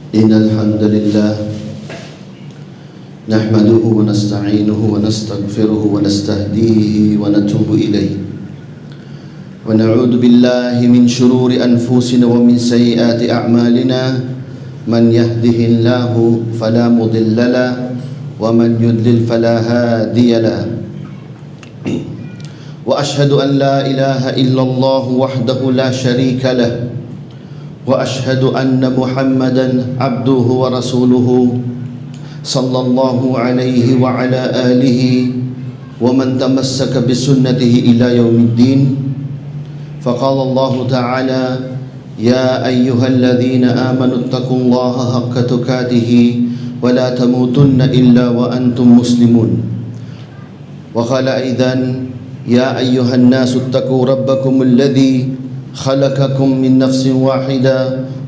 إن الحمد لله نحمده ونستعينه ونستغفره ونستهديه ونتوب إليه ونعوذ بالله من شرور أنفسنا ومن سيئات أعمالنا من يهده الله فلا مضل له ومن يضلل فلا هادي له وأشهد أن لا إله إلا الله وحده لا شريك له وأشهد أن محمدا عبده ورسوله صلى الله عليه وعلى آله ومن تمسك بسنته إلى يوم الدين فقال الله تعالى يا أيها الذين آمنوا اتقوا الله حق تقاته ولا تموتن إلا وأنتم مسلمون وقال أيضا يا أيها الناس اتقوا ربكم الذي خلقكم من نفس واحدة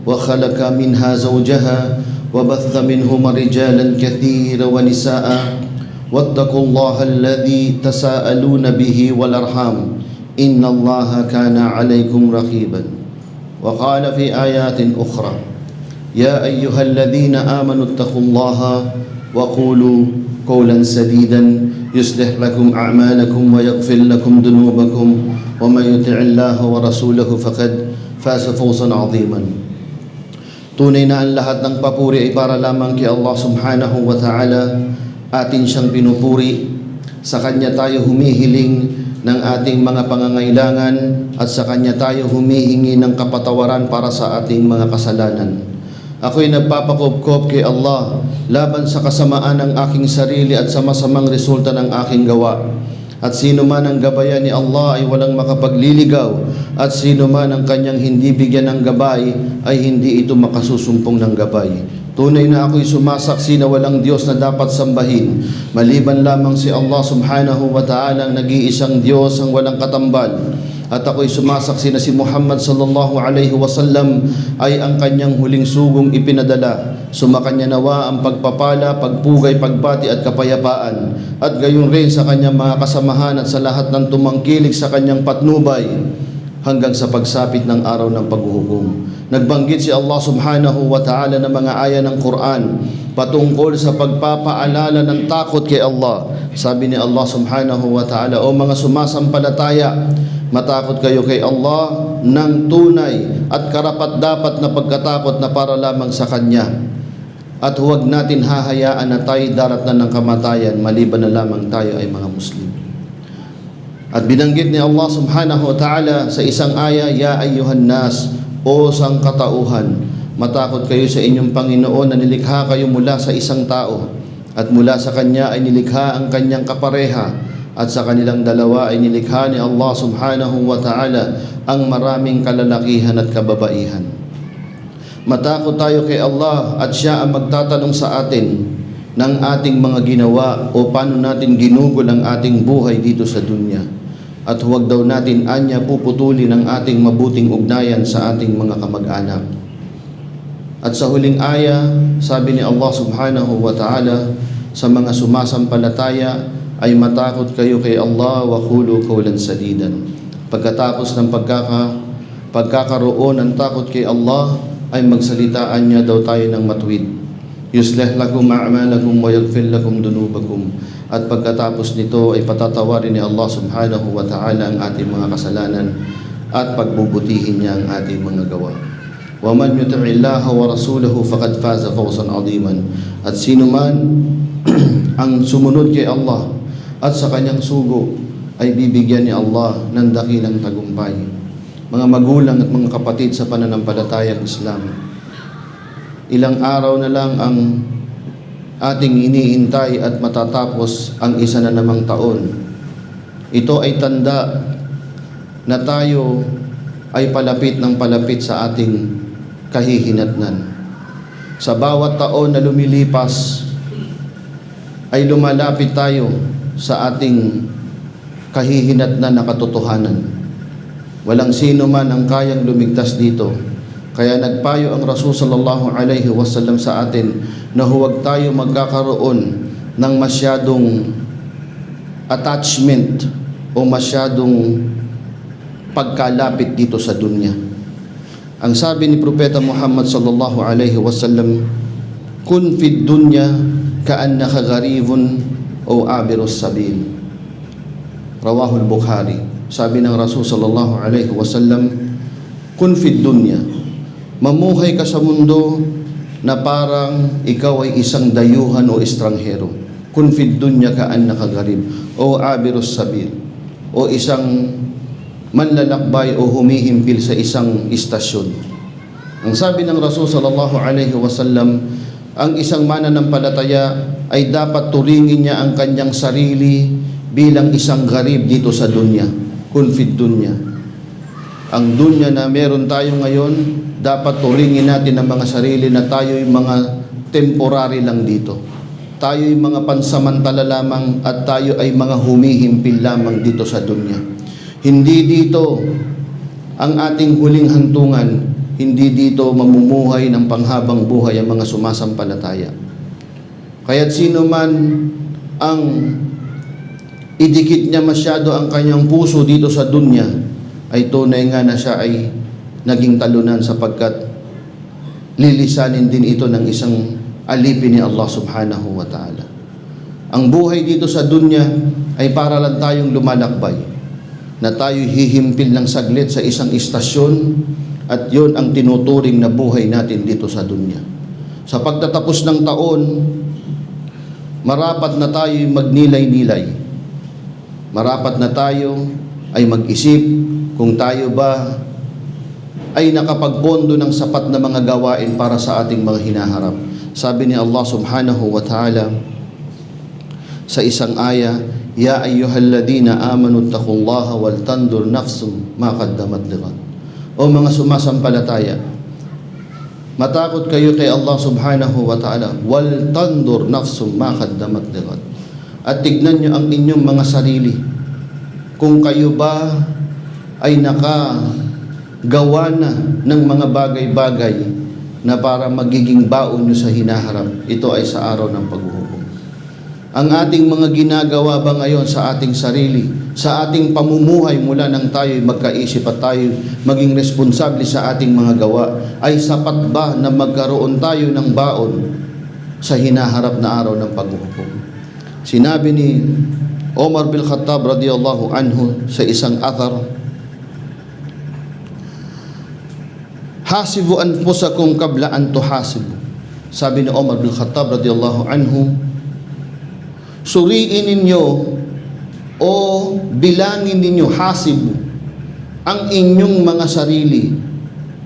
وخلق منها زوجها وبث منهما رجالا كثيرا ونساء واتقوا الله الذي تساءلون به والأرحام إن الله كان عليكم رقيبا وقال في آيات أخرى يا أيها الذين آمنوا اتقوا الله وقولوا قولا سديدا يصلح لكم أعمالكم ويغفر لكم ذنوبكم ومن يطع الله ورسوله فقد فاز فوزا عظيما. Tunay na ang lahat ng papuri ay para lamang kay Allah subhanahu wa ta'ala. Atin siyang pinupuri. Sa Kanya tayo humihiling ng ating mga pangangailangan at sa Kanya tayo humihingi ng kapatawaran para sa ating mga kasalanan. Ako'y nagpapakopkop kay Allah laban sa kasamaan ng aking sarili at sa masamang resulta ng aking gawa. At sino man ang gabayan ni Allah ay walang makapagliligaw, at sino man ang kanyang hindi bigyan ng gabay ay hindi ito makasusumpong ng gabay. Tunay na ako'y sumasaksi na walang Diyos na dapat sambahin maliban lamang si Allah subhanahu wa ta'ala, ang nag-iisang Diyos ang walang katambal. At ako'y sumasaksi na si Muhammad sallallahu alaihi wasallam ay ang kanyang huling sugong ipinadala. Sumakanya nawa ang pagpapala, pagpugay, pagbati at kapayapaan, at gayon rin sa kanyang mga kasamahan at sa lahat ng tumangkilik sa kanyang patnubay hanggang sa pagsapit ng araw ng paghuhukom. Nagbanggit si Allah subhanahu wa ta'ala ng mga aya ng Quran patungkol sa pagpapaalala ng takot kay Allah. Sabi ni Allah subhanahu wa ta'ala, o mga sumasampalataya, matakot kayo kay Allah ng tunay at karapat-dapat na pagkatakot na para lamang sa Kanya. At huwag natin hahayaan na tayo daratnan ng kamatayan maliban na lamang tayo ay mga Muslim. At binanggit ni Allah subhanahu wa ta'ala sa isang aya, ya ayyuhan nas, o sangkatauhan, matakot kayo sa inyong Panginoon na nilikha kayo mula sa isang tao, at mula sa Kanya ay nilikha ang Kanyang kapareha, at sa kanilang dalawa ay nilikha ni Allah subhanahu wa ta'ala ang maraming kalalakihan at kababaihan. Matakot tayo kay Allah at Siya ang magtatanong sa atin ng ating mga ginawa o paano natin ginugol ang ating buhay dito sa dunya. At huwag daw natin anya puputulin ang ating mabuting ugnayan sa ating mga kamag-anak. At sa huling aya, sabi ni Allah subhanahu wa ta'ala sa mga sumasampalataya ay matakot kayo kay Allah wa qulu qawlan sadidan. Pagkatapos ng pagkakaroon ng takot kay Allah ay magsalitaan niya daw tayo ng matuwid. Yuslih lakum a'malakum wa yaghfir lakum dunubakum. At pagkatapos nito ay patatawarin ni Allah subhanahu wa ta'ala ang ating mga kasalanan at pagbubutihin niya ang ating mga gawa. Wa man yuti'illaha wa rasulahu faqad faza fawzan 'aziman. At sino man ang sumunod kay Allah at sa Kanyang sugo ay bibigyan ni Allah ng dakilang tagumpay. Mga magulang at mga kapatid sa pananampalatayang Islam, ilang araw na lang ang ating iniintay at matatapos ang isa na namang taon. Ito ay tanda na tayo ay palapit ng palapit sa ating kahihinatnan. Sa bawat taon na lumilipas ay lumalapit tayo sa ating kahihinatnan na katotohanan. Walang sino man ang kayang lumigtas dito. Kaya nagpayo ang Rasul sallallahu alaihi wasallam sa atin na huwag tayo magkakaroon ng masyadong attachment o masyadong pagkalapit dito sa dunya. Ang sabi ni Propeta Muhammad sallallahu alaihi wasallam, kun fid dunya ka'annaka gharibun o abirus sabil. Rawahul Bukhari. Sabi ng Rasul sallallahu alaihi wasallam, kun fid dunya, mamuhay ka sa mundo na parang ikaw ay isang dayuhan o estranghero. Kun fid dunya ka'annaka gharib o abirus sabil, o isang manlalakbay o humihimpil sa isang istasyon. Ang sabi ng Rasul sallallahu alaihi wasallam, ang isang mananampalataya ay dapat turingin niya ang kanyang sarili bilang isang garib dito sa dunya. Kun fid dunya. Ang dunya na meron tayo ngayon, dapat turingin natin ang mga sarili na tayo'y mga temporary lang dito. Tayo'y mga pansamantala lamang at tayo ay mga humihimpil lamang dito sa dunya. Hindi dito ang ating huling hantungan, hindi dito mamumuhay ng panghabang buhay ang mga sumasampalataya. Kaya't sino man ang idikit niya masyado ang kanyang puso dito sa dunya, ay tunay nga na siya ay naging talunan, sapagkat lilisanin din ito ng isang alipin ni Allah subhanahu wa ta'ala. Ang buhay dito sa dunya ay para lang tayong lumalakbay, na tayo hihimpil ng saglit sa isang istasyon, at yun ang tinuturing na buhay natin dito sa dunya. Sa pagtatapos ng taon, marapat na tayo magnilay-nilay. Marapat na tayo ay mag-isip kung tayo ba ay nakapagpondo ng sapat na mga gawain para sa ating mga hinaharap. Sabi ni Allah subhanahu wa ta'ala sa isang aya, Ya ayyuhalladhina amanu taqullaha wal tandur nafsum ma qaddamat lighad. O mga sumasampalataya, matakot kayo kay Allah subhanahu wa ta'ala, wal tandur nafsum ma qaddamat lighad. At tignan nyo ang inyong mga sarili, kung kayo ba ay nakagawa na ng mga bagay-bagay na para magiging baon nyo sa hinaharap. Ito ay sa araw ng paghuhukom. Ang ating mga ginagawa ba ngayon sa ating sarili, sa ating pamumuhay mula nang tayo magkaisip at tayo maging responsable sa ating mga gawa, ay sapat ba na magkaroon tayo ng baon sa hinaharap na araw ng paghuhukom? Sinabi ni Omar bin Khattab radiyallahu anhu sa isang athar, hasibu anfusakum qabla an tuhasibu. Sabi ni Omar bin Khattab radiyallahu anhu, suriin ninyo o bilangin ninyo, hasibu, ang inyong mga sarili.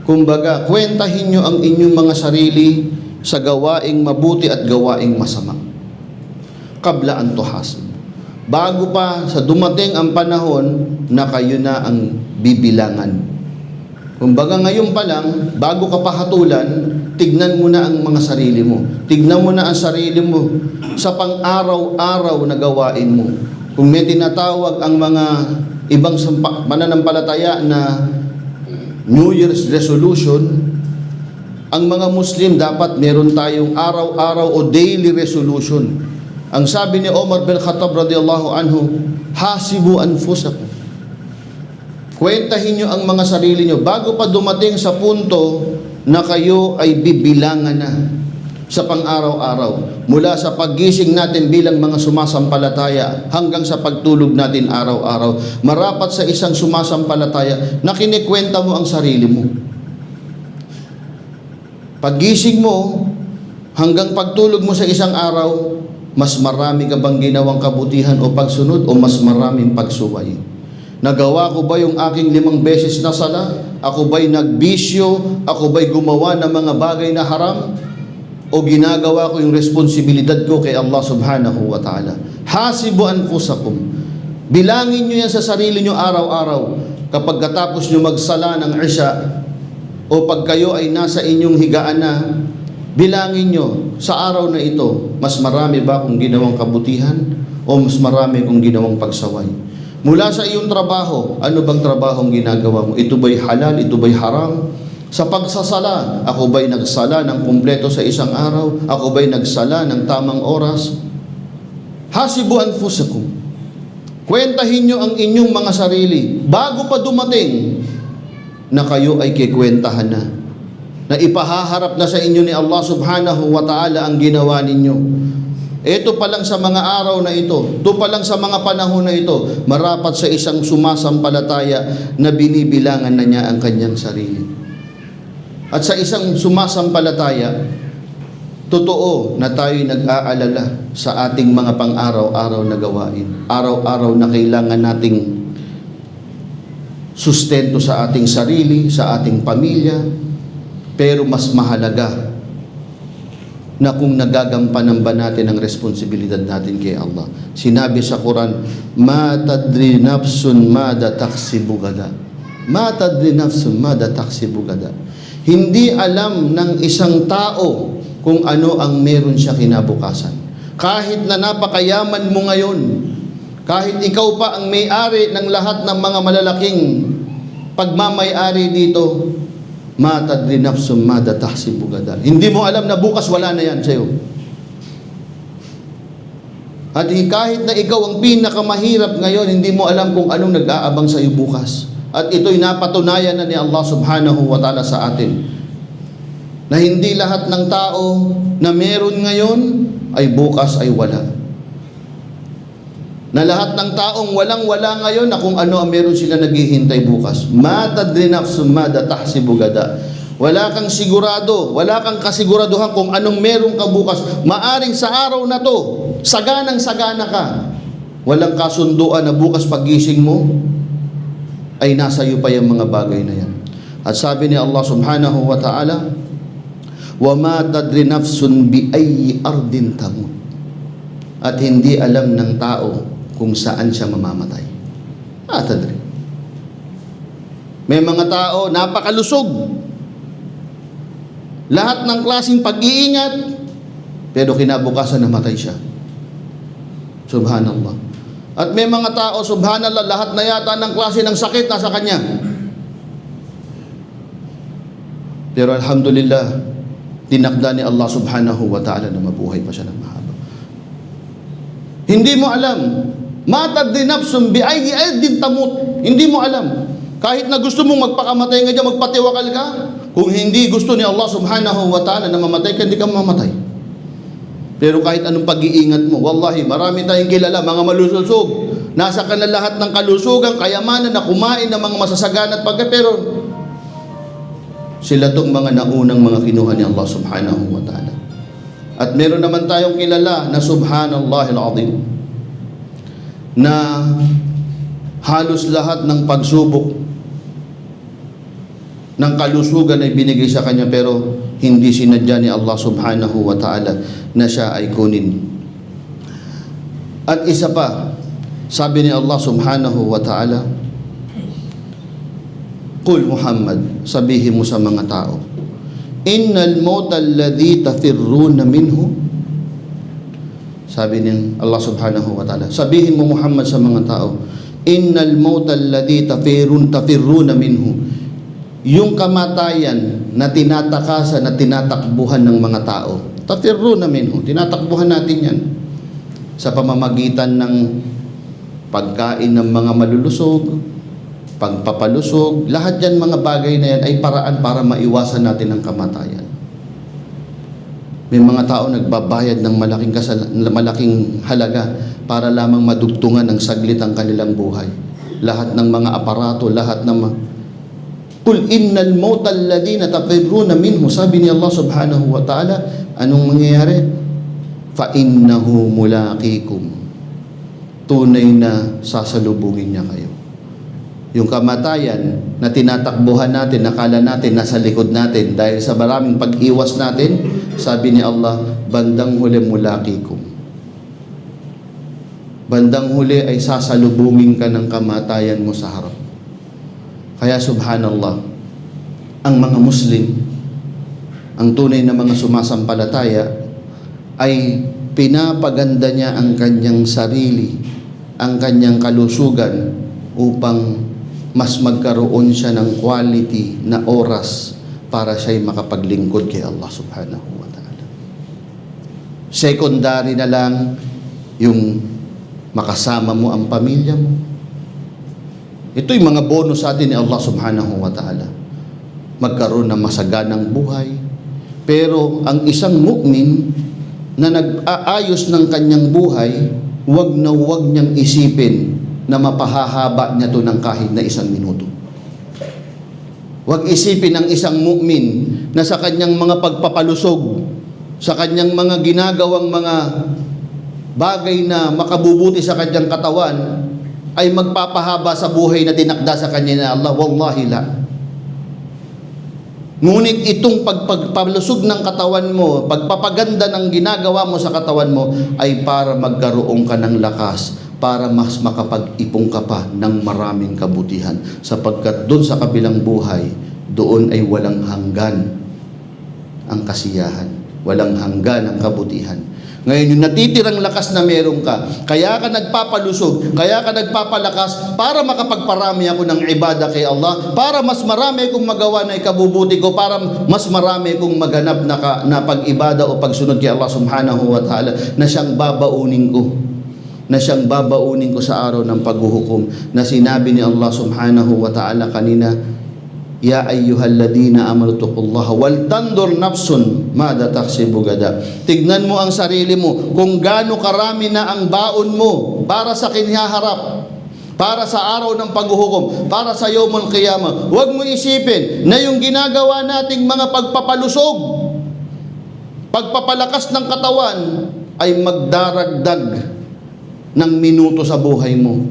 Kumbaga, kwentahin nyo ang inyong mga sarili sa gawaing mabuti at gawaing masama. Qabla an tuhasib. Bago pa sa dumating ang panahon na kayo na ang bibilangan. Kumbaga ngayon pa lang, bago ka pahatulan, tignan mo na ang mga sarili mo. Tignan mo na ang sarili mo sa pang-araw-araw na gawain mo. Kung may tinatawag ang mga ibang mananampalataya na New Year's resolution, ang mga Muslim dapat meron tayong araw-araw o daily resolution. Ang sabi ni Omar bin Khattab radiyallahu anhu, hasibu anfusakum. Kwentahin nyo ang mga sarili nyo bago pa dumating sa punto na kayo ay bibilangan na sa pang-araw-araw. Mula sa paggising natin bilang mga sumasampalataya hanggang sa pagtulog natin araw-araw. Marapat sa isang sumasampalataya na kinikwenta mo ang sarili mo. Paggising mo hanggang pagtulog mo sa isang araw, mas marami ka bang ginawang kabutihan o pagsunod, o mas maraming pagsuway? Nagawa ko ba yung aking 5 beses na sala? Ako ba'y nagbisyo? Ako ba'y gumawa ng mga bagay na haram? O ginagawa ko yung responsibilidad ko kay Allah subhanahu wa ta'ala? Hasibu anfusakum. Bilangin nyo yan sa sarili nyo araw-araw. Kapag katapos nyo magsala ng Isha, o pag kayo ay nasa inyong higaan na, bilangin nyo sa araw na ito, mas marami ba akong ginawang kabutihan o mas marami akong ginawang pagsaway? Mula sa iyong trabaho, ano bang trabahong ginagawa mo? Ito ba'y halal? Ito ba'y haram? Sa pagsasala, ako ba'y nagsala ng kumpleto sa isang araw? Ako ba'y nagsala ng tamang oras? Hasibu na kayo ay kikwentahan na ipahaharap na sa inyo ni Allah subhanahu wa ta'ala ang ginawa ninyo. Ito pa lang sa mga araw na ito pa lang sa mga panahon na ito, marapat sa isang sumasampalataya na binibilangan na niya ang kanyang sarili. At sa isang sumasampalataya, totoo na tayo'y nag-aalala sa ating mga pang-araw-araw na gawain. Araw-araw na kailangan nating sustento sa ating sarili, sa ating pamilya, pero mas mahalaga na kung nagagampanan ba natin ang responsibilidad natin kay Allah. Sinabi sa Quran, "Ma tadri nafsun mada taksibu gada." Ma tadri nafsun mada taksibu gada. Hindi alam ng isang tao kung ano ang meron siya kinabukasan. Kahit na napakayaman mo ngayon, kahit ikaw pa ang may-ari ng lahat ng mga malalaking pagmamay-ari dito, ma tadri nafsum mada tahsibu gada. Hindi mo alam na bukas wala na yan sa'yo. At kahit na ikaw ang pinakamahirap ngayon, hindi mo alam kung anong nag-aabang sa'yo bukas. At ito'y napatunayan na ni Allah subhanahu wa ta'ala sa atin, na hindi lahat ng tao na meron ngayon ay bukas ay wala. Na lahat ng taong walang-wala ngayon na kung ano ang meron sila naghihintay bukas. Ma tadri nafsum mada tahsibu gada. Wala kang sigurado, wala kang kasiguraduhan kung anong meron ka bukas. Maaring sa araw na to, saganang-sagana ka. Walang kasunduan na bukas pagising mo ay nasa iyo pa yung mga bagay na yan. At sabi ni Allah subhanahu wa ta'ala, "Wa ma tadri nafsun bi ayyi ardin tamut." At hindi alam ng tao kung saan siya mamamatay. Tadri. May mga tao napakalusog, lahat ng klaseng pag-iingat, pero kinabukasan namatay siya. Subhanallah. At may mga tao, subhanallah, lahat na yata ng klase ng sakit nasa kanya, pero alhamdulillah, tinakda ni Allah subhanahu wa ta'ala na mabuhay pa siya ng mahaba. Hindi mo alam. Ma tadri nafsun bi ayyi ardin tamut. Hindi mo alam. Kahit na gusto mong magpakamatay nga dyan, magpatiwakal ka, kung hindi gusto ni Allah subhanahu wa ta'ala na mamatay ka, hindi ka mamatay. Pero kahit anong pag-iingat mo, wallahi, marami tayong kilala, mga malusog. Nasa kanila lahat ng kalusugan, kayamanan na kumain ng mga masasagan at pero sila tong mga naunang mga kinuha ni Allah subhanahu wa ta'ala. At meron naman tayong kilala na subhanallahil azim, na halos lahat ng pagsubok ng kalusugan ay binigay sa kanya, pero hindi sinadya ni Allah subhanahu wa ta'ala na siya ay kunin. At isa pa, sabi ni Allah subhanahu wa ta'ala, "Qul Muhammad, sabihin mo sa mga tao, innal mauta alladhi tafirruna minhu." Sabi ni Allah subhanahu wa ta'ala, sabihin mo Muhammad sa mga tao, innal mauta alladhi tafirruna minhu. Yung kamatayan na tinatakasan, na tinatakbuhan ng mga tao, tafirruna minhu, tinatakbuhan natin yan sa pamamagitan ng pagkain ng mga malulusog, pagpapalusog, lahat yan mga bagay na yan ay paraan para maiwasan natin ang kamatayan. May mga tao nagbabayad ng malaking halaga para lamang madugtungan ng saglit ang kanilang buhay. Lahat ng mga aparato, lahat ng Qul innal mauta alladhina tafirruna minhu, sabi ni Allah subhanahu wa ta'ala, anong mangyayari? Fa innahu mulaqikum. Tunay na sasalubungin niya kayo. Yung kamatayan na tinatakbuhan natin, nakala natin nasa likod natin dahil sa maraming pag-iwas natin, sabi ni Allah, bandang huli mulaqikum. Bandang huli ay sasalubungin ka ng kamatayan mo sa harap. Kaya subhanallah, ang mga Muslim, ang tunay na mga sumasampalataya, ay pinapaganda niya ang kanyang sarili, ang kanyang kalusugan, upang mas magkaroon siya ng quality na oras para siya'y makapaglingkod kay Allah subhanahu wa ta'ala. Secondary na lang yung makasama mo ang pamilya mo, Ito'y mga bonus sa atin ni Allah subhanahu wa ta'ala. Magkaroon ng masaganang buhay. Pero ang isang mu'min na nag-aayos ng kanyang buhay, huwag niyang isipin na mapahahaba niya to ng kahit na 1 minuto. Huwag isipin ng isang mu'min na sa kanyang mga pagpapalusog, sa kanyang mga ginagawang mga bagay na makabubuti sa kanyang katawan, ay magpapahaba sa buhay na tinakda sa kanya na Allah. Wallahi la. Ngunit itong pagpapalusog ng katawan mo, pagpapaganda ng ginagawa mo sa katawan mo, ay para magkaroon ka ng lakas, para mas makapag-ipon ka pa ng maraming kabutihan. Sapagkat doon sa kabilang buhay, doon ay walang hanggan ang kasiyahan, walang hanggan ang kabutihan. Ngayon, yung natitirang lakas na meron ka, kaya ka nagpapalusog, kaya ka nagpapalakas, para makapagparami ako ng ibada kay Allah, para mas marami kong magawa na ikabubuti ko, para mas marami kong maganap na pag-ibada o pagsunod kay Allah subhanahu wa ta'ala, na siyang babaunin ko sa araw ng paghuhukom, na sinabi ni Allah subhanahu wa ta'ala kanina, Ya ayyuhalladina amanu taqullaha wal tandur nafsun madza tahsibu gada. Tignan mo ang sarili mo kung gaano karami na ang baon mo para sa kinaharap, para sa araw ng paghuhukom, para sa yawmul qiyamah. Huwag mo isipin na yung ginagawa nating mga pagpapalusog, pagpapalakas ng katawan ay magdaragdag ng minuto sa buhay mo.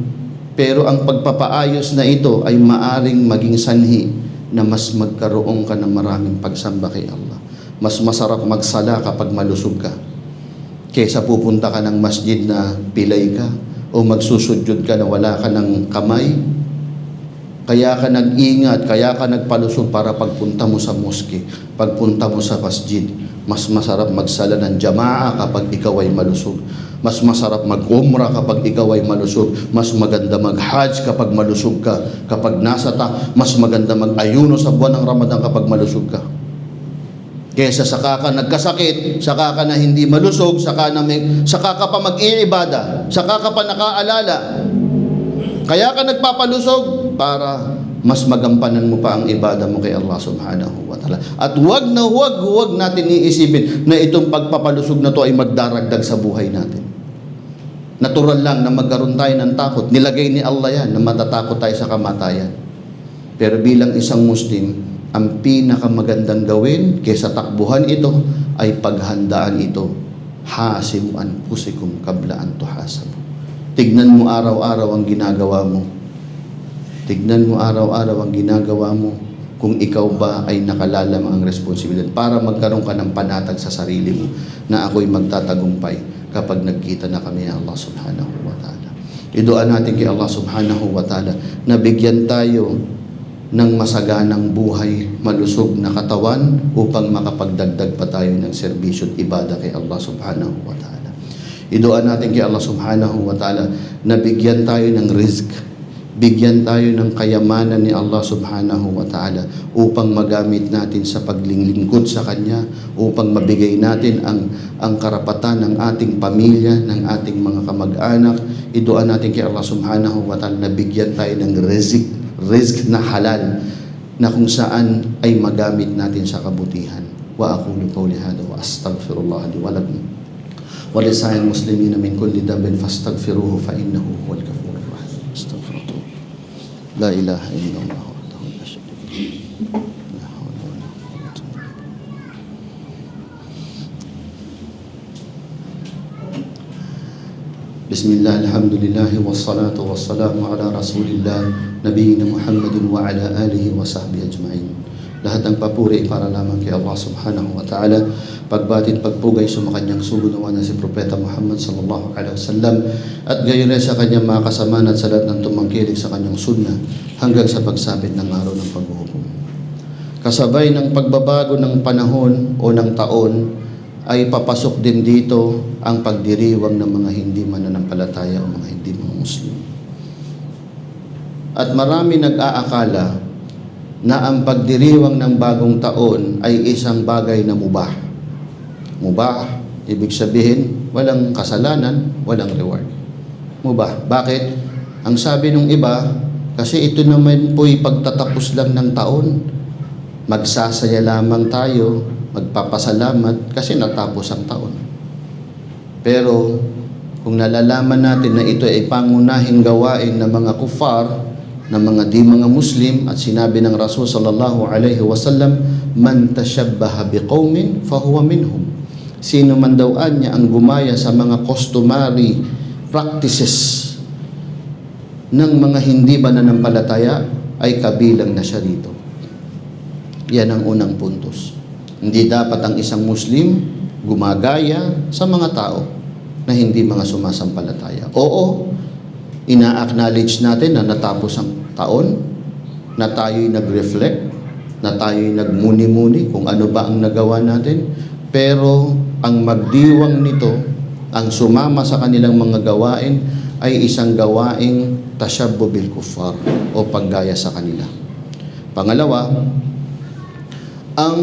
Pero ang pagpapaayos na ito ay maaring maging sanhi na mas magkaroon ka ng maraming pagsamba kay Allah. Mas masarap magsala kapag malusog ka, kaysa pupunta ka ng masjid na pilay ka, o magsusudyod ka na wala ka ng kamay. Kaya ka nag-ingat, kaya ka nagpalusog para pagpunta mo sa mosque, pagpunta mo sa masjid. Mas masarap magsala ng jamaa kapag ikaw ay malusog. Mas masarap mag-umrah kapag ikaw ay malusog. Mas maganda mag-hajj kapag malusog ka. Kapag mas maganda mag-ayuno sa buwan ng Ramadan kapag malusog ka. Kesa saka ka nagkasakit, saka ka na hindi malusog, saka ka pa mag-iibada, saka ka pa nakaalala. Kaya ka nagpapalusog para mas magampanan mo pa ang ibada mo kay Allah subhanahu wa ta'ala. At huwag natin iisipin na itong pagpapalusog na to ay magdaragdag sa buhay natin. Natural lang na magkaroon tayo ng takot. Nilagay ni Allah yan na matatakot tayo sa kamatayan. Pero bilang isang Muslim, ang pinakamagandang gawin kaysa takbuhan ito ay paghandaan ito. Hasibu anfusikum qabla an tuhasabu. Tignan mo araw-araw ang ginagawa mo. Tignan mo araw-araw ang ginagawa mo kung ikaw ba ay nakalalam ang responsibilidad para magkaroon ka ng panatag sa sarili mo na ako'y magtatagumpay kapag nagkita na kami ng Allah subhanahu wa ta'ala. Iduan natin kay Allah subhanahu wa ta'ala na bigyan tayo ng masaganang buhay, malusog na katawan upang makapagdagdag pa tayo ng serbisyo at ibada kay Allah subhanahu wa ta'ala. Iduan natin kay Allah subhanahu wa ta'ala na bigyan tayo ng rizq, bigyan tayo ng kayamanan ni Allah subhanahu wa ta'ala upang magamit natin sa paglilingkod sa Kanya, upang mabigay natin ang karapatan ng ating pamilya, ng ating mga kamag-anak. Iduan natin kay Allah subhanahu wa ta'ala na bigyan tayo ng rizq na halal na kung saan ay magamit natin sa kabutihan. Wa aqulu qawli hadha wa astaghfirullah li wa lakum wa li sa'il muslimina min kulli dhanbin fastaghfiruhu fa innahu huwal ghafurur rahim. Astaghfirullah. La ilaha illallah wahdahu la syarika lahu. La hawla wa la quwwata illa billah. Bismillah, alhamdulillah, wassalatu wassalamu ala rasulillah nabiyina Muhammadin wa ala alihi wa sahbihi ajma'in. Lahat ng papuri para lamang kay Allah subhanahu wa ta'ala. Pagbatit pagpugay sa kanyang sugunawan na si Propeta Muhammad sallallahu alaihi wasallam at gayon rin sa kanyang mga kasamahan at sa lahat ng tumangkilik sa kanyang sunnah hanggang sa pagsapit ng araw ng paghuhukom. Kasabay ng pagbabago ng panahon o ng taon ay papasok din dito ang pagdiriwang ng mga hindi mananampalataya o mga hindi mga Muslim. At marami nag-aakala na ang pagdiriwang ng bagong taon ay isang bagay na mubah. Mubah, ibig sabihin, walang kasalanan, walang reward. Mubah. Bakit? Ang sabi ng iba, Kasi ito naman po'y pagtatapos lang ng taon. Magsasaya lamang tayo, magpapasalamat kasi natapos ang taon. Pero kung nalalaman natin na ito ay pangunahing gawain ng mga kufar, ng mga di mga Muslim, at sinabi ng Rasul sallallahu alaihi wasallam, man tashabbaha biqaumin fahuwa minhum. Sino man daw niya ang gumaya sa mga customary practices ng mga hindi mananampalataya ay kabilang na siya rito. Yan ang unang puntos. Hindi dapat ang isang Muslim gumagaya sa mga tao na hindi mga sumasampalataya. Oo, ina-acknowledge natin na natapos ang taon, na tayo'y nag-reflect, na tayo'y nagmuni-muni kung ano ba ang nagawa natin, pero ang magdiwang nito, ang sumama sa kanilang mga gawain, ay isang gawaing tashabbu bil kuffar o paggaya sa kanila. Pangalawa, ang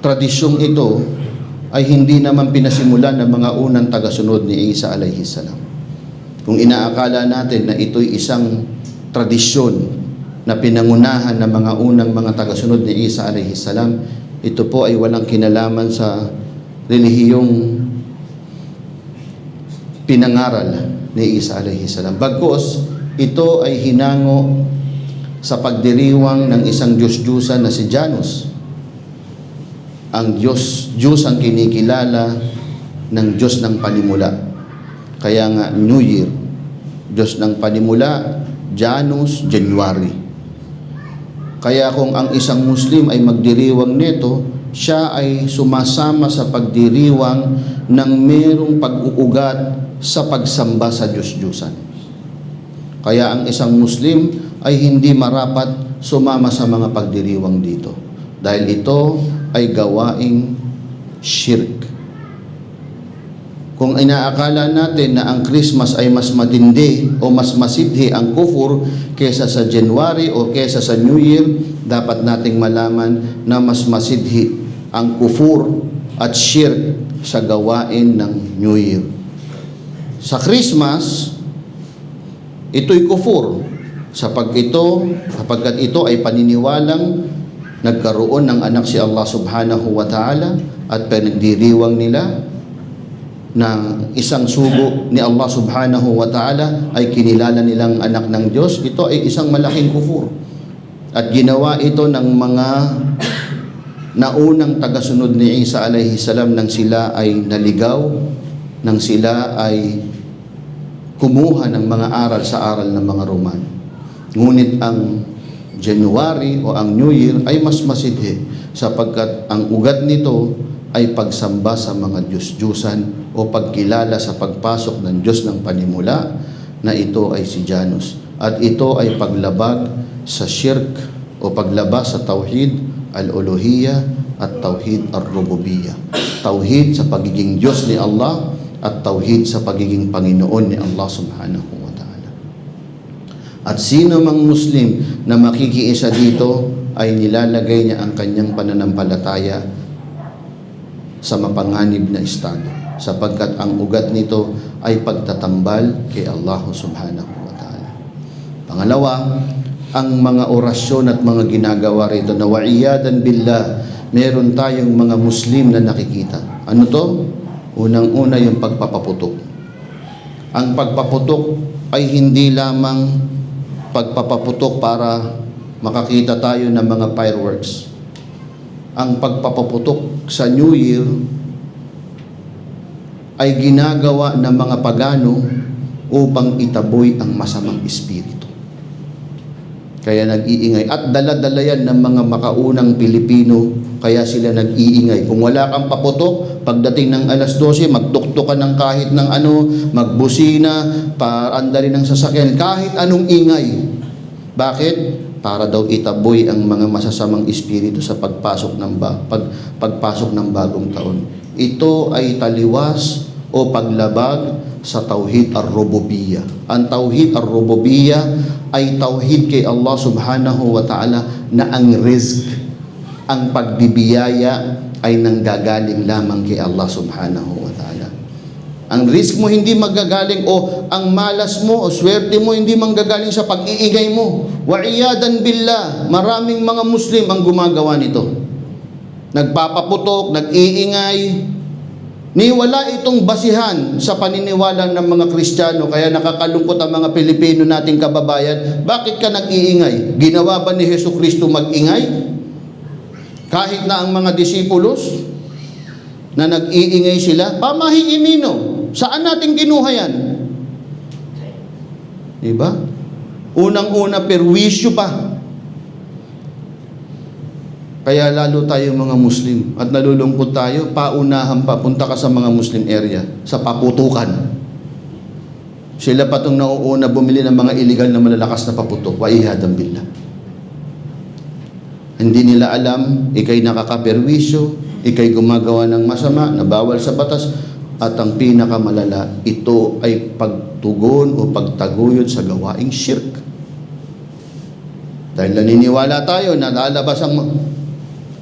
tradisyong ito ay hindi naman pinasimulan ng mga unang tagasunod ni Isa alayhi salam. Kung inaakala natin na ito'y isang tradisyon na pinangunahan ng mga unang mga tagasunod ni Isa alayhi salam, ito po ay walang kinalaman sa relihiyong pinangaral ni Isa alayhi salam. Bagkus, ito ay hinango sa pagdiriwang ng isang Diyos-Diyusan na si Janus. Ang Diyos ang kinikilala ng Diyos ng panimula. Kaya nga New Year, Diyos ng panimula, Janus, January. Kaya kung ang isang Muslim ay magdiriwang nito, siya ay sumasama sa pagdiriwang ng merong pag-uugat sa pagsamba sa Diyos-Diyusan. Kaya ang isang Muslim ay hindi marapat sumama sa mga pagdiriwang dito. Dahil ito ay gawaing shirk. Kung inaakala natin na ang Christmas ay mas matindi o mas masidhi ang kufur kesa sa January o kesa sa New Year, dapat nating malaman na mas masidhi ang kufur at shirk sa gawain ng New Year. Sa Christmas, ito'y kufur sapagkat ito ay paniniwalang nagkaroon ng anak si Allah subhanahu wa ta'ala at pinagdiriwang nila na isang sugo ni Allah subhanahu wa ta'ala ay kinilala nilang anak ng Diyos. Ito ay isang malaking kufur. At ginawa ito ng mga naunang tagasunod ni Isa alayhi salam nang sila ay naligaw, nang sila ay kumuha ng mga aral sa aral ng mga Roman. Ngunit ang January o ang New Year ay mas masidhi sapagkat ang ugat nito ay pagsamba sa mga Diyos-Diyusan o pagkilala sa pagpasok ng Diyos ng panimula na ito ay si Janus. At ito ay paglabag sa shirk o paglabas sa tauhid al-uluhiyya at tauhid ar-rububiyya. Tauhid sa pagiging Diyos ni Allah at tauhid sa pagiging Panginoon ni Allah subhanahu wa ta'ala. At sino mang Muslim na makikiisa dito ay nilalagay niya ang kanyang pananampalataya sa mapanganib na estado sapagkat ang ugat nito ay pagtatambal kay Allah subhanahu wa ta'ala. Pangalawa, ang mga orasyon at mga ginagawa rito na wa'iyadan billah, meron tayong mga Muslim na nakikita. Ano to? Unang-una yung pagpapaputok. Ang pagpaputok ay hindi lamang pagpapaputok para makakita tayo ng mga fireworks. Ang pagpapaputok sa New Year ay ginagawa ng mga pagano upang itaboy ang masamang espiritu. Kaya nag-iingay. At dala-dala yan ng mga makaunang Pilipino, kaya sila nag-iingay. Kung wala kang paputok, pagdating ng alas 12, magtuktok ka ng kahit ng ano, magbusina, paandali ng sasakyan, kahit anong ingay. Bakit? Para daw itaboy ang mga masasamang espiritu sa pagpasok ng bagong taon. Ito ay taliwas o paglabag sa tauhid ar-rububiyya. Ang tauhid ar-rububiyya ay tauhid kay Allah subhanahu wa ta'ala na ang rizq, ang pagbibiyaya ay nanggagaling lamang kay Allah subhanahu wa ta'ala. Ang risk mo hindi magagaling o ang malas mo o swerte mo hindi manggagaling sa pag-iingay mo. Wa'iyadan billah, maraming mga Muslim ang gumagawa nito. Nagpapaputok, nag-iingay. Wala itong basihan sa paniniwala ng mga Kristiyano, kaya nakakalungkot ang mga Pilipino nating kababayan. Bakit ka nag-iingay? Ginawa ba ni Jesucristo mag-ingay? Kahit na ang mga disipulos na nag-iingay sila, pamahiinino. Saan natin kinuha yan? Diba? Unang-una, perwisyo pa. Kaya lalo tayo mga Muslim at nalulungkot tayo, paunahan pa, punta ka sa mga Muslim area, sa paputukan. Sila pa itong nauuna bumili ng mga illegal na malalakas na paputok. Wa'iyadan billah. Hindi nila alam, ikay nakakaperwisyo, ikay gumagawa ng masama, na bawal sa batas, at ang pinakamalala, ito ay pagtugon o pagtaguyod sa gawaing shirk. Dahil naniniwala tayo na lalabas ang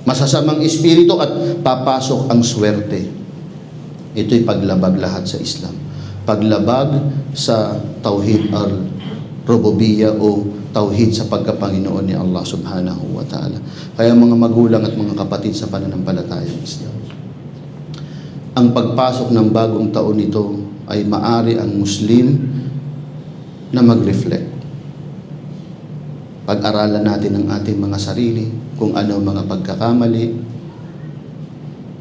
masasamang espiritu at papasok ang swerte. Ito'y paglabag lahat sa Islam. Paglabag sa tauhid al-rububiyya o tauhid sa pagkapanginoon ni Allah subhanahu wa ta'ala. Kaya mga magulang at mga kapatid sa pananampalatayang Islam, ang pagpasok ng bagong taon nito ay maari ang Muslim na mag-reflect. Pag-aralan natin ang ating mga sarili, kung ano mga pagkakamali,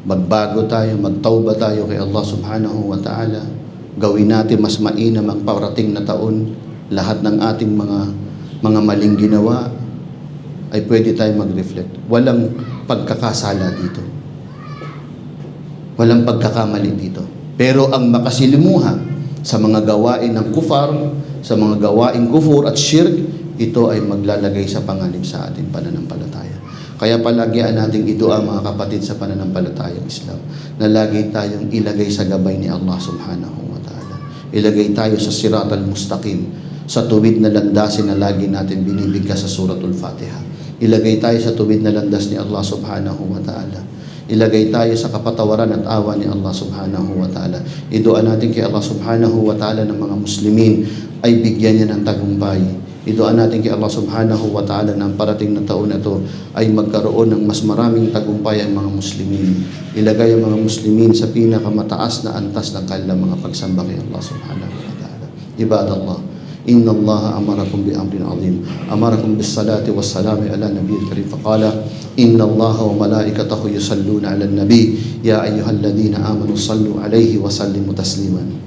magbago tayo, magtauba tayo kay Allah subhanahu wa ta'ala, gawin natin mas mainam ang parating na taon, lahat ng ating mga maling ginawa ay pwede tayo mag-reflect. Walang pagkakasala dito. Walang pagkakamali dito. Pero ang makasilimuha sa mga gawain ng kufar, sa mga gawaing kufur at shirk, ito ay maglalagay sa panganib sa ating pananampalataya. Kaya palagian natin ito ang mga kapatid sa pananampalatayang Islam, na lagi tayong ilagay sa gabay ni Allah subhanahu wa ta'ala. Ilagay tayo sa siratal mustaqim, sa tuwid na landasin na lagi natin binibigkas sa suratul Fatiha. Ilagay tayo sa tuwid na landas ni Allah subhanahu wa ta'ala. Ilagay tayo sa kapatawaran at awa ni Allah subhanahu wa ta'ala. Iduan natin kay Allah subhanahu wa ta'ala ng mga Muslimin ay bigyan niya ng tagumpay. Iduan natin kay Allah subhanahu wa ta'ala ng parating na taon na ito ay magkaroon ng mas maraming tagumpay ang mga Muslimin. Ilagay ang mga Muslimin sa pinakamataas na antas ng kanilang mga pagsamba kay Allah subhanahu wa ta'ala. Ibadallah, inna Allah amarakum bi amrin azim, amarakum bis salati was salami ala nabiyil karim, faqala inna Allah wa malaikatahu yusalluna ala nabi ya ayyuhalladhina amanu sallu alayhi wa sallimu tasliman.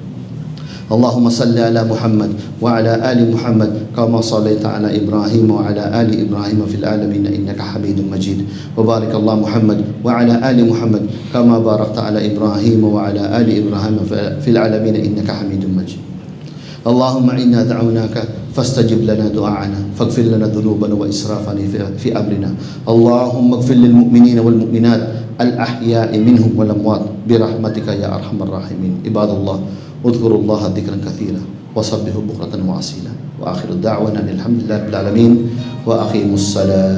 Allahumma salli ala Muhammad wa ala ali Muhammad kama sallaita ala Ibrahim wa ala ali Ibrahim fil alamin innaka Hamidum Majid. Wa barik Allah Muhammad wa ala ali Muhammad kama barakta ala Ibrahim wa ala ali Ibrahim fil alamin innaka Hamidum Majid. اللهم إنا دعوناك فاستجب لنا دعاءنا فاغفر لنا ذنوبنا وإسرافنا في أمرنا اللهم اغفر للمؤمنين والمؤمنات الأحياء منهم والأموات برحمتك يا أرحم الراحمين. عباد الله اذكروا الله ذكرا كثيرا وسبحوا بكرة وأصيلا وآخر دعوانا الحمد لله رب العالمين وأقيموا الصلاة.